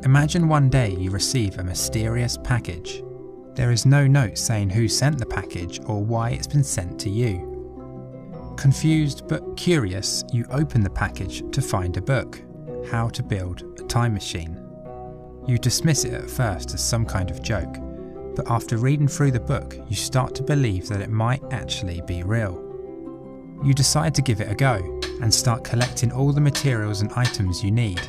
Imagine one day you receive a mysterious package. There is no note saying who sent the package or why it's been sent to you. Confused but curious, you open the package to find a book, How to Build a Time Machine. You dismiss it at first as some kind of joke, but after reading through the book, you start to believe that it might actually be real. You decide to give it a go and start collecting all the materials and items you need.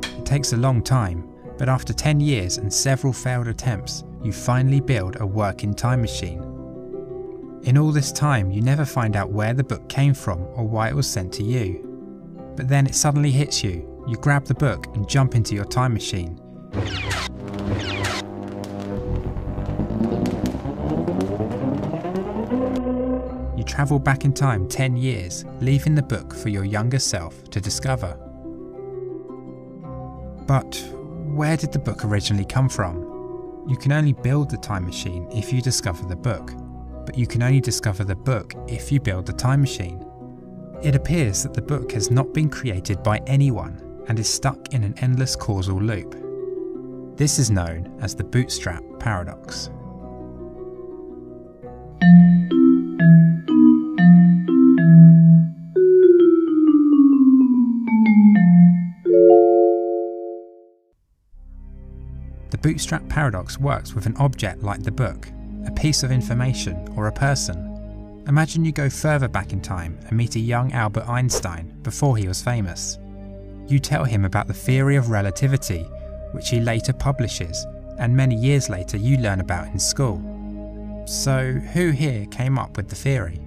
It takes a long time, but after 10 years and several failed attempts, you finally build a working time machine. In all this time, you never find out where the book came from or why it was sent to you. But then it suddenly hits you. You grab the book and jump into your time machine. You travel back in time 10 years, leaving the book for your younger self to discover. But where did the book originally come from? You can only build the time machine if you discover the book, but you can only discover the book if you build the time machine. It appears that the book has not been created by anyone and is stuck in an endless causal loop. This is known as the bootstrap paradox. The bootstrap paradox works with an object like the book, a piece of information, or a person. Imagine you go further back in time and meet a young Albert Einstein before he was famous. You tell him about the theory of relativity, which he later publishes, and many years later you learn about in school. So who here came up with the theory?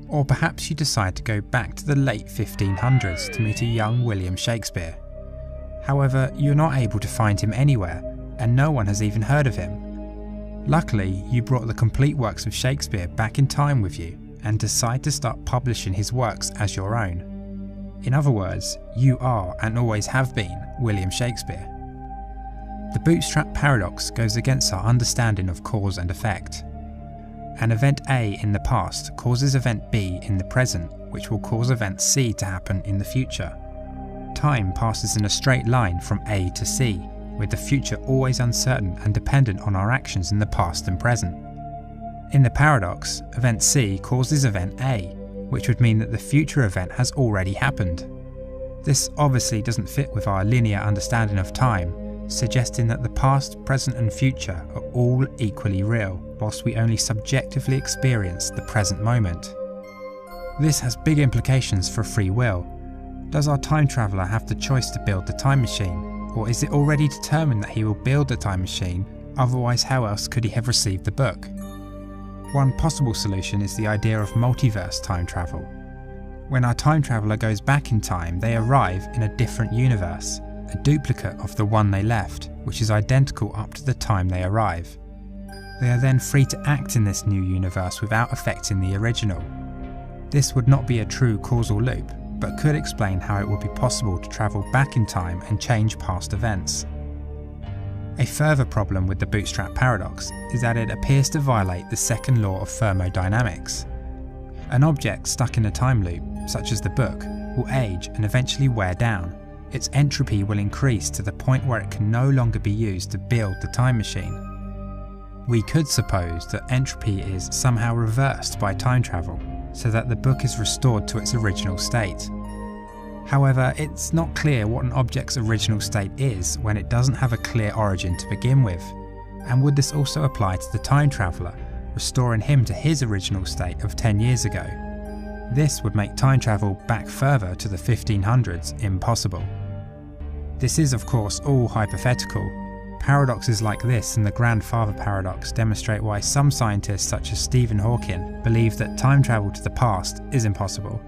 Or perhaps you decide to go back to the late 1500s to meet a young William Shakespeare. However, you're not able to find him anywhere, and no one has even heard of him. Luckily, you brought the complete works of Shakespeare back in time with you, and decide to start publishing his works as your own. In other words, you are and always have been William Shakespeare. The bootstrap paradox goes against our understanding of cause and effect. An event A in the past causes event B in the present, which will cause event C to happen in the future. Time passes in a straight line from A to C, with the future always uncertain and dependent on our actions in the past and present. In the paradox, event C causes event A, which would mean that the future event has already happened. This obviously doesn't fit with our linear understanding of time, suggesting that the past, present and future are all equally real, whilst we only subjectively experience the present moment. This has big implications for free will. Does our time traveller have the choice to build the time machine, or is it already determined that he will build the time machine, otherwise how else could he have received the book? One possible solution is the idea of multiverse time travel. When our time traveller goes back in time, they arrive in a different universe, a duplicate of the one they left, which is identical up to the time they arrive. They are then free to act in this new universe without affecting the original. This would not be a true causal loop, but could explain how it would be possible to travel back in time and change past events. A further problem with the bootstrap paradox is that it appears to violate the second law of thermodynamics. An object stuck in a time loop, such as the book, will age and eventually wear down. Its entropy will increase to the point where it can no longer be used to build the time machine. We could suppose that entropy is somehow reversed by time travel, so that the book is restored to its original state. However, it's not clear what an object's original state is when it doesn't have a clear origin to begin with. And would this also apply to the time traveller, restoring him to his original state of 10 years ago? This would make time travel back further to the 1500s impossible. This is of course all hypothetical. Paradoxes like this and the grandfather paradox demonstrate why some scientists such as Stephen Hawking believe that time travel to the past is impossible.